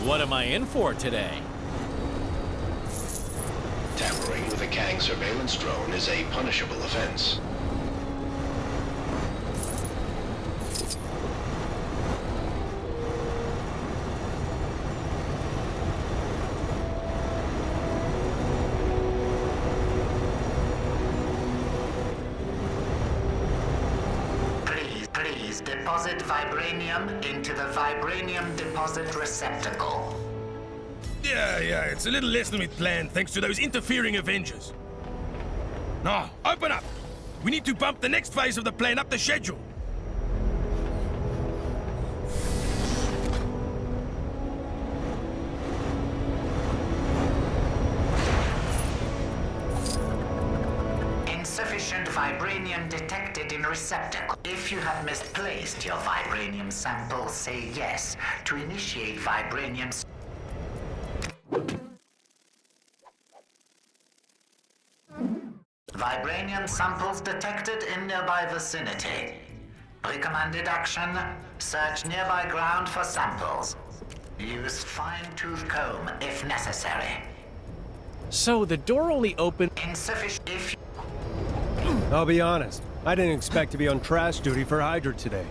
What am I in for today? Tampering with a Kang surveillance drone is a punishable offense. Please deposit vibranium into the vibranium deposit receptacle. Yeah, it's a little less than we planned thanks to those interfering Avengers. Now, open up! We need to bump the next phase of the plan up the schedule. Insufficient vibranium detected in receptacle. If you have misplaced your vibranium sample, say yes to initiate vibranium. Vibranium samples detected in nearby vicinity. Recommended action: search nearby ground for samples. Use fine-tooth comb if necessary. So the door only opened... Insufficient if... I'll be honest, I didn't expect to be on trash duty for Hydra today.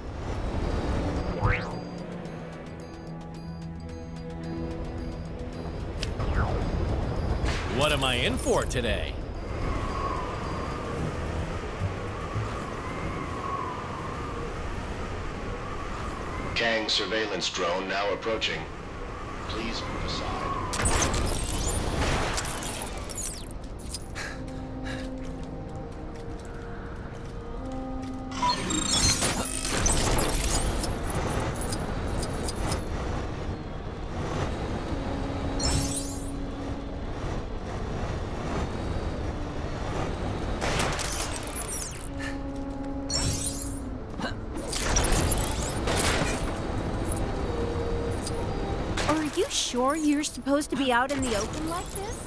What am I in for today? Kang surveillance drone now approaching. Please move aside. Are you sure you're supposed to be out in the open like this?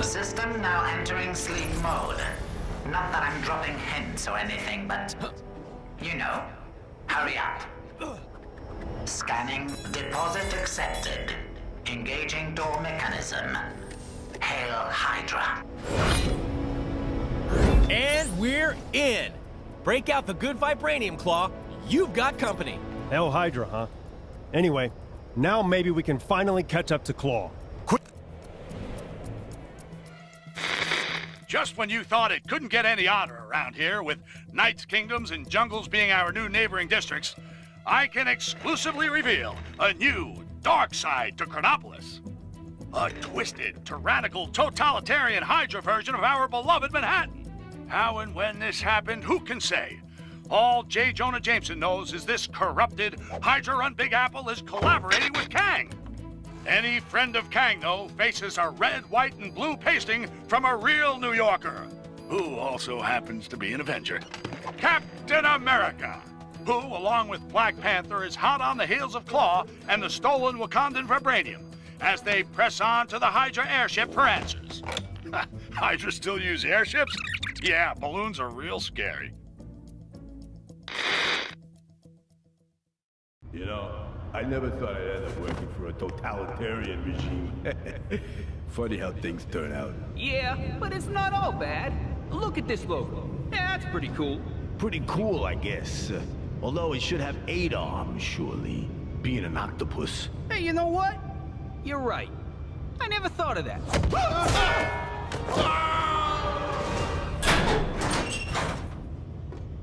System now entering sleep mode. Not that I'm dropping hints or anything, but... you know. Hurry up. Scanning. Deposit accepted. Engaging door mechanism. Hail Hydra. And we're in! Break out the good vibranium, Klaw. You've got company. Hell Hydra, huh? Anyway, now maybe we can finally catch up to Klaw. Just when you thought it couldn't get any odder around here, with Knight's Kingdoms and Jungles being our new neighboring districts, I can exclusively reveal a new dark side to Chronopolis. A twisted, tyrannical, totalitarian Hydra version of our beloved Manhattan. How and when this happened, who can say? All J. Jonah Jameson knows is this corrupted, Hydra-run Big Apple is collaborating with Kang. Any friend of Kang, though, faces a red, white, and blue pasting from a real New Yorker, who also happens to be an Avenger. Captain America, who, along with Black Panther, is hot on the heels of Klaw and the stolen Wakandan vibranium as they press on to the Hydra airship for answers. Hydra still use airships? Yeah, balloons are real scary. You know, I never thought I'd end up working for a totalitarian regime. Funny how things turn out. Yeah, but it's not all bad. Look at this logo. Yeah, that's pretty cool. Pretty cool, I guess. Although it should have 8 arms, surely. Being an octopus. Hey, you know what? You're right. I never thought of that.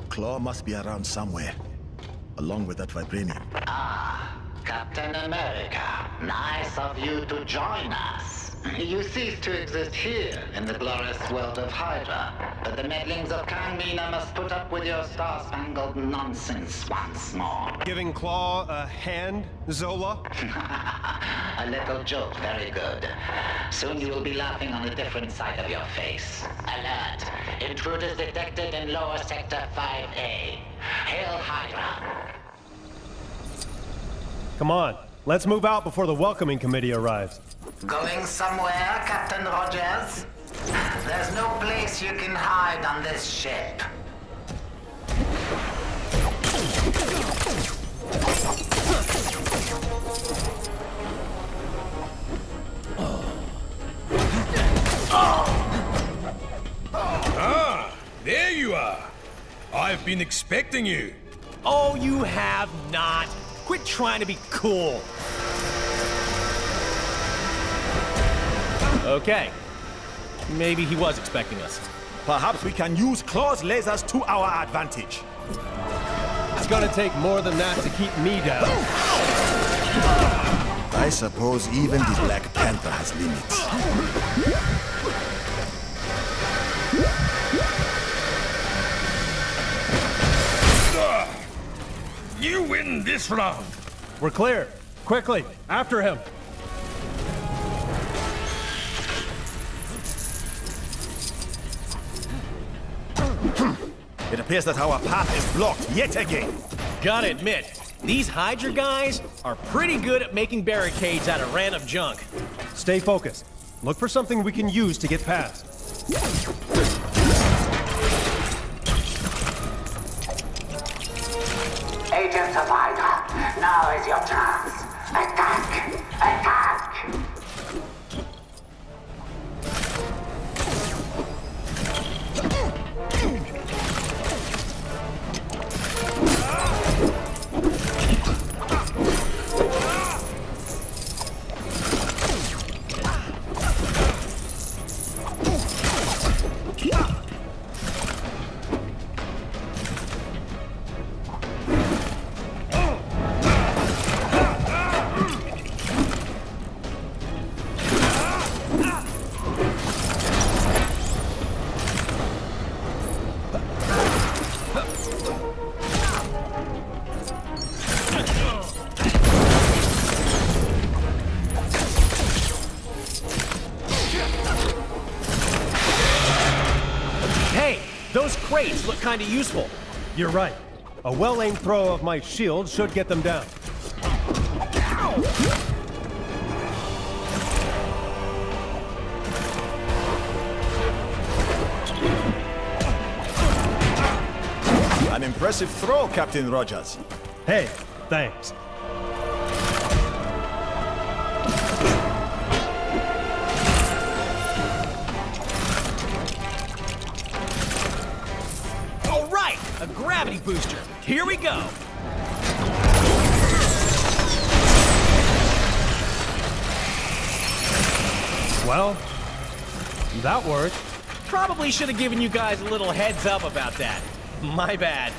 Klaw must be around somewhere, along with that vibranium. Ah, Captain America. Nice of you to join us. You cease to exist here in the glorious world of Hydra, but the meddlings of Kang Mina must put up with your star-spangled nonsense once more. Giving Klaw a hand, Zola? A little joke, very good. Soon you will be laughing on a different side of your face. Alert! Intruders detected in lower sector 5A. Hail Hydra! Come on, let's move out before the welcoming committee arrives. Going somewhere, Captain Rogers? There's no place you can hide on this ship. Ah, there you are. I've been expecting you. Oh, you have not. Quit trying to be cool. Okay. Maybe he was expecting us. Perhaps we can use Klaw's lasers to our advantage. It's gonna take more than that to keep me down. I suppose even the Black Panther has limits. You win this round. We're clear. Quickly, after him. It appears that our path is blocked yet again. Gotta admit, these Hydra guys are pretty good at making barricades out of random junk. Stay focused. Look for something we can use to get past. Agents of Hydra, now is your chance. Attack! Attack! Those crates look kinda useful. You're right. A well-aimed throw of my shield should get them down. An impressive throw, Captain Rogers. Hey, thanks. All right, a gravity booster. Here we go. Well, that worked. Probably should have given you guys a little heads up about that. My bad.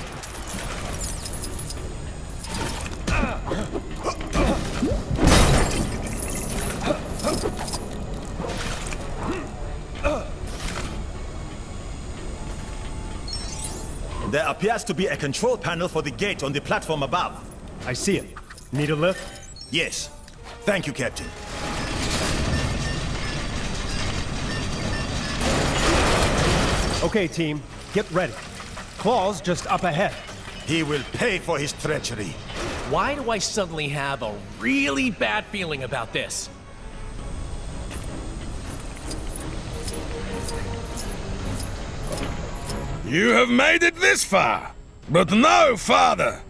There appears to be a control panel for the gate on the platform above. I see it. Need a lift? Yes. Thank you, Captain. Okay, team. Get ready. Claw's just up ahead. He will pay for his treachery. Why do I suddenly have a really bad feeling about this? You have made it this far, but no farther.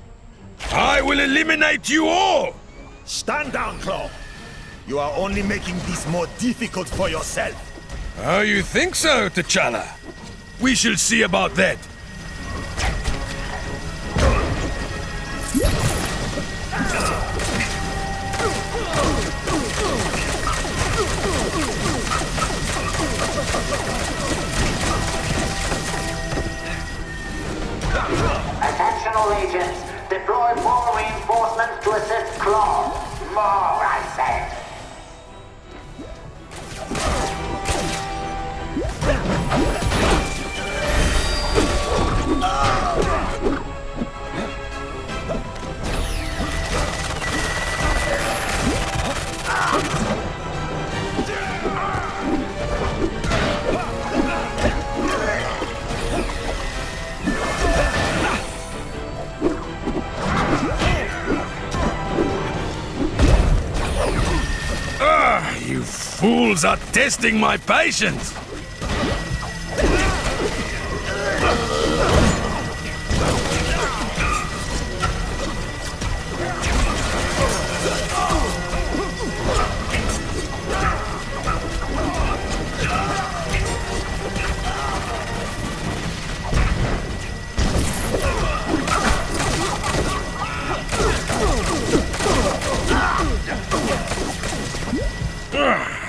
I will eliminate you all! Stand down, Klaw. You are only making this more difficult for yourself. Oh, you think so, T'Challa? We shall see about that. Attention all agents. Deploy more reinforcements to assist Klaw. More, I said. You fools are testing my patience!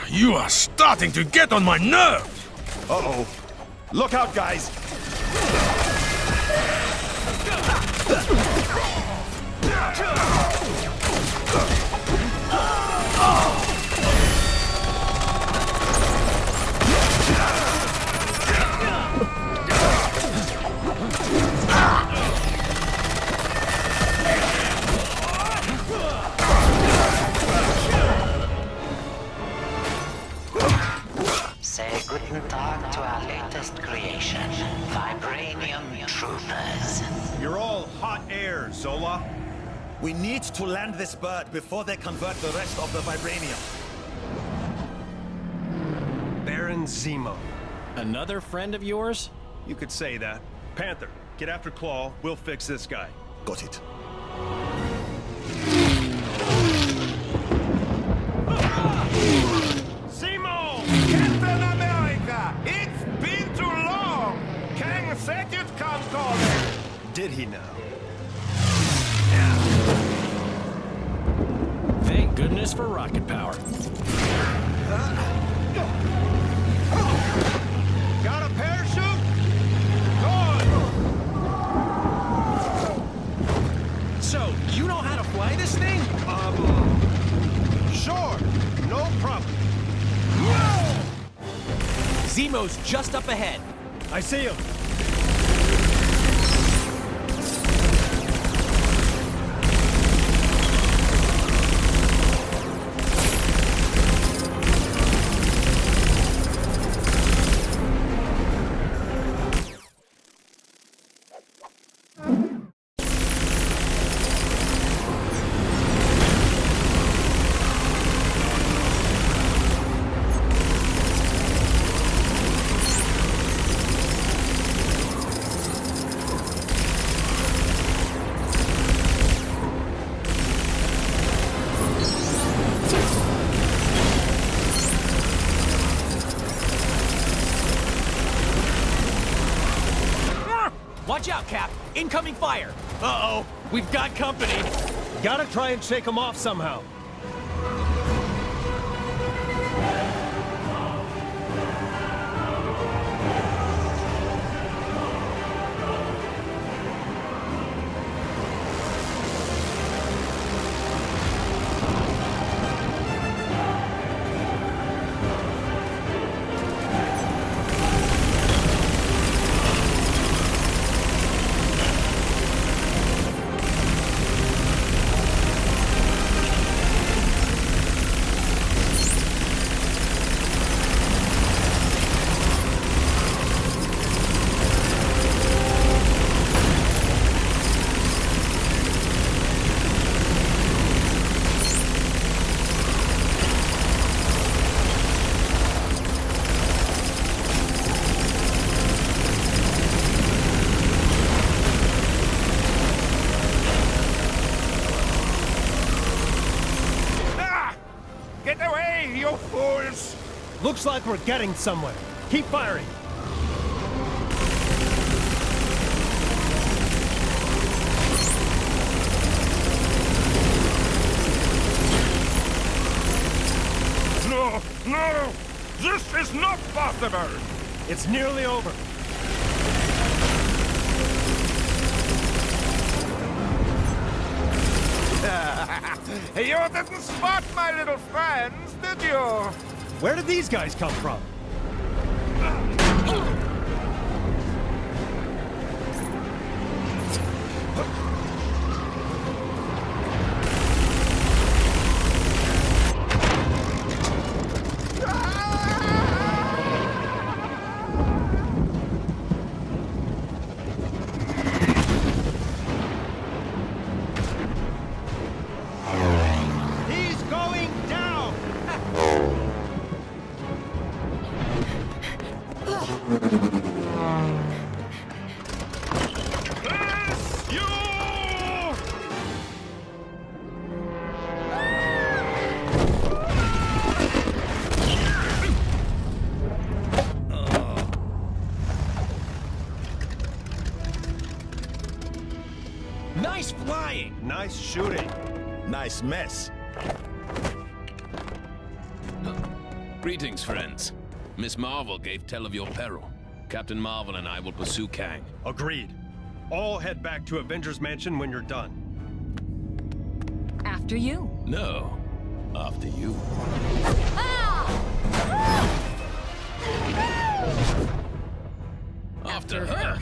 You are starting to get on my nerves! Uh-oh. Look out, guys! Say guten Tag to our latest creation, Vibranium Troopers. You're all hot air, Zola. We need to land this bird before they convert the rest of the vibranium. Baron Zemo. Another friend of yours? You could say that. Panther, get after Klaw. We'll fix this guy. Got it. Zemo! Captain America! It's been too long! Kang said you'd come calling! Did he now? Thank goodness for rocket power. Got a parachute? Good! So, you know how to fly this thing? Sure, no problem. Zemo's just up ahead. I see him. Watch out, Cap. Incoming fire. Uh-oh. We've got company. Gotta try and shake him off somehow. Looks like we're getting somewhere. Keep firing. No! No! This is not possible! It's nearly over. You didn't spot my little friends, did you? Where did these guys come from? He's going down! Nice flying! Nice shooting. Nice mess. Greetings, friends. Miss Marvel gave tell of your peril. Captain Marvel and I will pursue Kang. Agreed. All head back to Avengers Mansion when you're done. After you. No, after you. After her.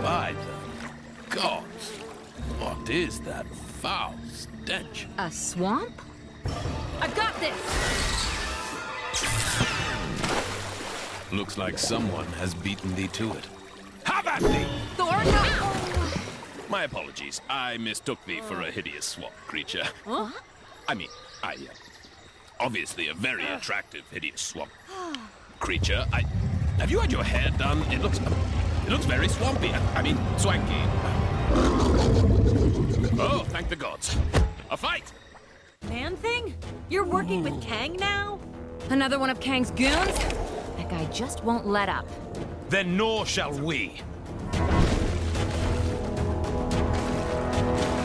By the gods, what is that foul stench? A swamp? I've got this! Looks like someone has beaten thee to it. Have at thee! Thor, no! My apologies. I mistook thee for a hideous swamp creature. Huh? I mean, obviously a very attractive, hideous swamp creature. Have you had your hair done? It looks very swampy. I mean, swanky. Oh, thank the gods. A fight! Man thing? You're working with Kang now? Another one of Kang's goons? That guy just won't let up. Then nor shall we.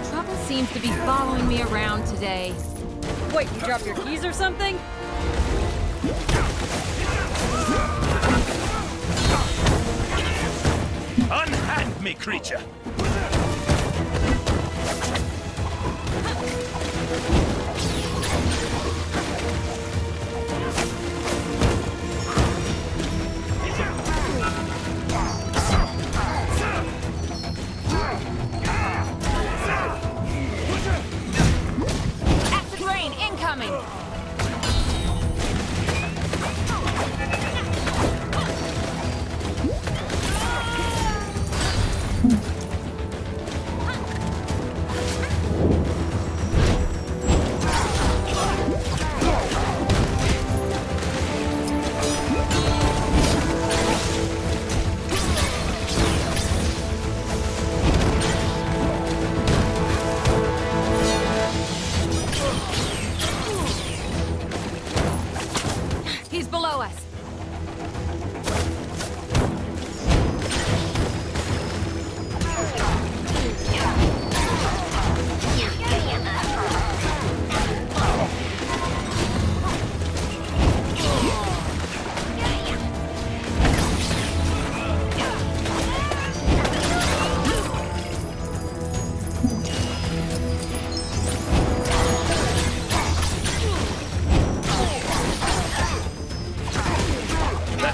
Trouble seems to be following me around today. Wait, you dropped your keys or something? Unhand me, creature! Acid rain incoming!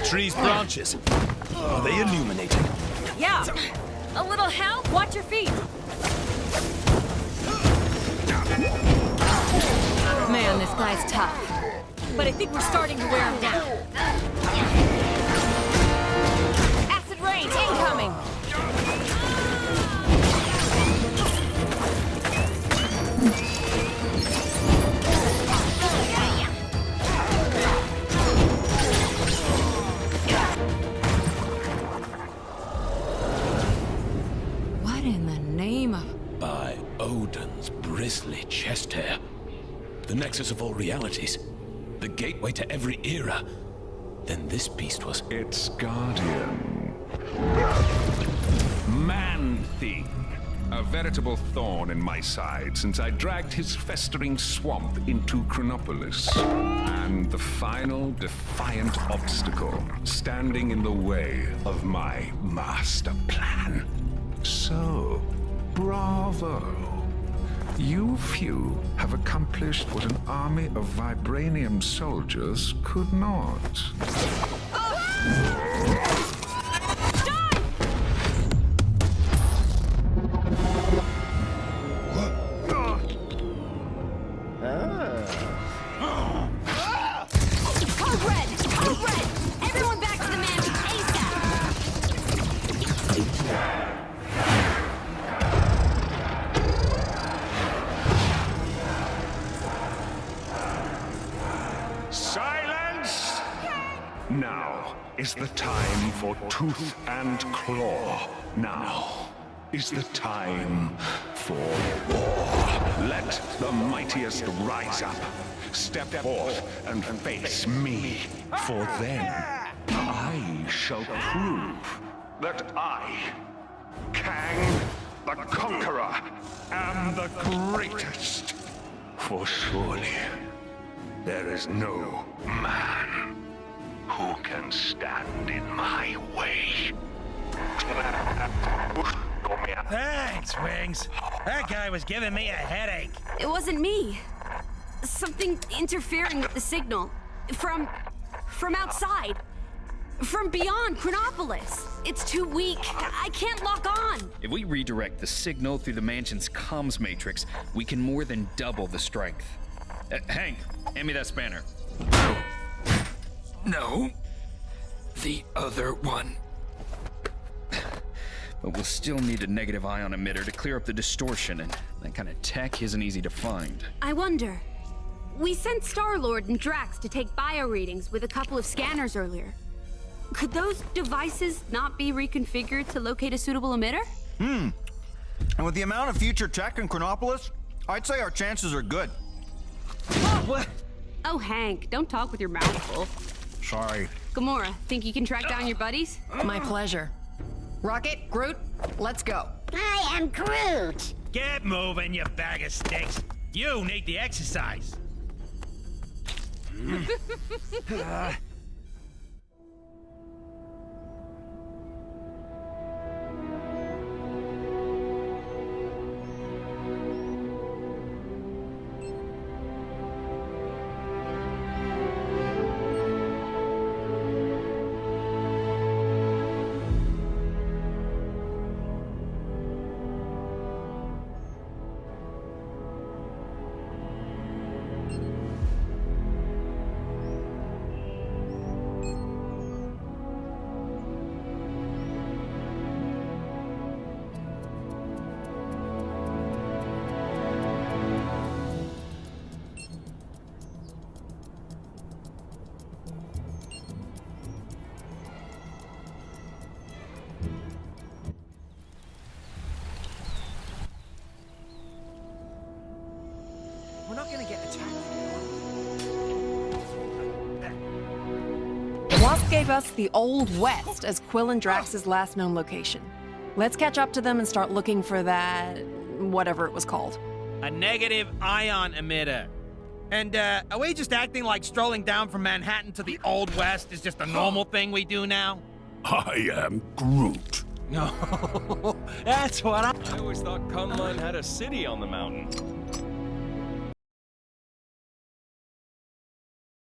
tree's branches. Are they illuminating? Yeah. A little help? Watch your feet. Man, this guy's tough. But I think we're starting to wear him down. Acid rain incoming! What in the name of... By Odin's bristly chest hair. The nexus of all realities. The gateway to every era. Then this beast was... Its guardian. Man-Thing. A veritable thorn in my side since I dragged his festering swamp into Chronopolis. And the final defiant obstacle standing in the way of my master plan. So, bravo. You few have accomplished what an army of vibranium soldiers could not. Code red! Code red! Everyone back to the mansion ASAP! Silence! Now is the time for tooth and claw. Now is the time for war. Let the mightiest rise up. Step forth and face me. For then I shall prove that I, Kang the Conqueror, am the greatest. For surely there is no man who can stand in my way. Thanks, Wings. That guy was giving me a headache. It wasn't me. Something interfering with the signal. From outside. From beyond Chronopolis. It's too weak. I can't lock on. If we redirect the signal through the mansion's comms matrix, we can more than double the strength. Hank, hand me that spanner. No. The other one. But we'll still need a negative ion emitter to clear up the distortion, and that kind of tech isn't easy to find. I wonder. We sent Star-Lord and Drax to take bio readings with a couple of scanners earlier. Could those devices not be reconfigured to locate a suitable emitter? And with the amount of future tech in Chronopolis, I'd say our chances are good. What? Oh, Hank, don't talk with your mouth full. Sorry. Gamora, think you can track down your buddies? My pleasure. Rocket, Groot, let's go. I am Groot. Get moving, you bag of sticks. You need the exercise. We're not gonna get attacked. Wasp gave us the Old West as Quill and Drax's last known location. Let's catch up to them and start looking for that... whatever it was called. A negative ion emitter. And, are we just acting like strolling down from Manhattan to the Old West is just a normal thing we do now? I am Groot. No, that's what I always thought Kunlun had a city on the mountain.